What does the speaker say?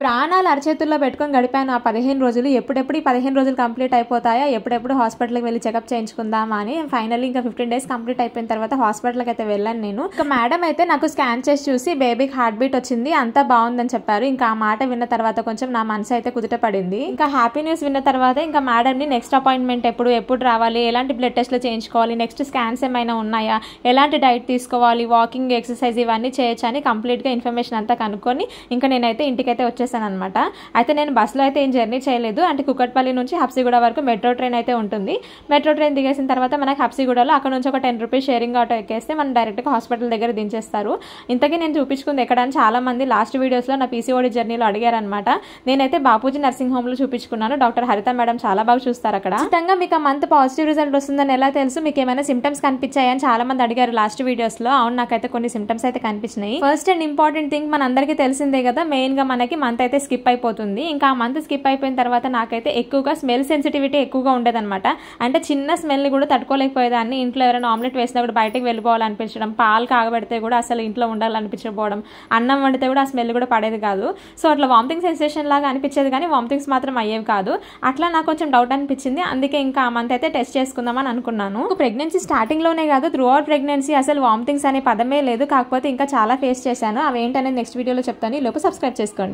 ప్రాణాలు అరచేతుల్లో పెట్టుకొని గడిపాను ఆ 15 రోజులు. ఎప్పుడెప్పుడు ఈ 15 రోజులు కంప్లీట్ అయిపోతాయా, ఎప్పుడెప్పుడు హాస్పిటల్కి వెళ్ళి చెకప్ చేయించుకుందామా అని. ఫైనల్లీ ఇంకా 15 డేస్ కంప్లీట్ అయిపోయిన తర్వాత హాస్పిటల్కి అయితే వెళ్ళాను నేను. ఇంకా మేడం అయితే నాకు స్కాన్ చేసి చూసి బేబీకి హార్ట్ బీట్ వచ్చింది, అంతా బాగుందని చెప్పారు. ఇంకా ఆ మాట విన్న తర్వాత కొంచెం నా మనసు అయితే కుదుట పడింది. ఇంకా హ్యాపీ న్యూస్ విన్న తర్వాత ఇంకా మేడంని నెక్స్ట్ అపాయింట్మెంట్ ఎప్పుడు రావాలి, ఎలాంటి బ్లడ్ టెస్ట్లు చేయించుకోవాలి, నెక్స్ట్ స్కాన్స్ ఏమైనా ఉన్నాయా, ఎలాంటి డైట్ తీసుకోవాలి, వాకింగ్ ఎక్సర్సైజ్ ఇవన్నీ చేయొచ్చు అని కంప్లీట్గా ఇన్ఫర్మేషన్ అంతా కనుక్కొని ఇంకా నేనైతే ఇంటికైతే వచ్చేసాను అనమాట. అయితే నేను బస్సులో అయితే ఏం జర్నీ చేయలేదు. అంటే కుకట్పల్లి నుంచి హబ్సిగూడ వరకు మెట్రో ట్రైన్ అయితే ఉంటుంది. మెట్రో ట్రైన్ దిగేసిన తర్వాత మనకి హబ్సిగూడలో అక్కడ నుంచి ఒక 10 రూపీస్ షేరింగ్ ఆటో ఎక్కేస్తే మనం డైరెక్ట్గా హాస్పిటల్ దగ్గర దించేస్తారు. ఇంతకీ నేను చూపించుకుంది ఎక్కడ అని చాలా మంది లాస్ట్ వీడియోస్లో నా పీసీఓడి జర్నీలో అడిగారనమాట. నేనైతే బాపూజీ నర్సింగ్ హోమ్లో చూపించుకున్నాను. డాక్టర్ హరిత మేడం చాలా బాగా చూస్తారు అక్కడ. ఖచ్చితంగా మీకు ఆ మంత్ పాజిటివ్ రిజల్ట్ వస్తుందని ఎలా తెలుసు, మీకు ఏమైనా సిమ్టమ్స్ కనిపించాయని చాలా మంది అడిగారు లాస్ట్ వీడియోస్లో. అవును, నాకైతే కొన్ని సిమ్టమ్స్ అయితే కనిపించినాయి. ఫస్ట్ అండ్ ఇంపార్టెంట్ థింగ్ మన అందరికీ తెలిసిందే కదా, మెయిన్ గా మనకి మంత్ అయితే స్కిప్ అయిపోతుంది. ఇంకా ఆ మంత్ స్కిప్ అయిపోయిన తర్వాత నాకైతే ఎక్కువగా స్మెల్ సెన్సిటివిటీ ఎక్కువగా ఉండేదన్నమాట. అంటే చిన్న స్మెల్ ని కూడా తట్టుకోలేకపోయేదాన్ని. ఇంట్లో ఎవరైనా ఆమ్లెట్ వేసినా కూడా బయటకు వెళ్ళిపోవాలనిపించడం, పాలు కాగబెడితే కూడా అసలు ఇంట్లో ఉండాలనిపించకపోవడం, అన్నం వండితే కూడా ఆ స్మెల్ కూడా పడేది కాదు. సో అట్లా వామిటింగ్ సెన్సేషన్ లాగా అనిపించేది కానీ వామిటింగ్స్ మాత్రం అయ్యేవి కాదు. అట్లా నాకు కొంచెం డౌట్ అనిపించింది. అందుకే ఇంకా ఆ మంత్ అయితే టెస్ట్ చేసుకుందామని అనుకున్నాను. ప్రెగ్నెన్సీ స్టార్టింగ్ లోనే కాదు, త్రూ అవుట్ ప్రెగ్నెన్సీ అసలు వామిటింగ్స్ అనే పదమే లేదు. కాకపోతే ఇంకా చాలా ఫేస్ చేశాను. అవి ఏంటనేది నెక్స్ట్ వీడియోలో చెప్తాను. ఈ లోపు సబ్స్క్రైబ్ చేసుకోండి.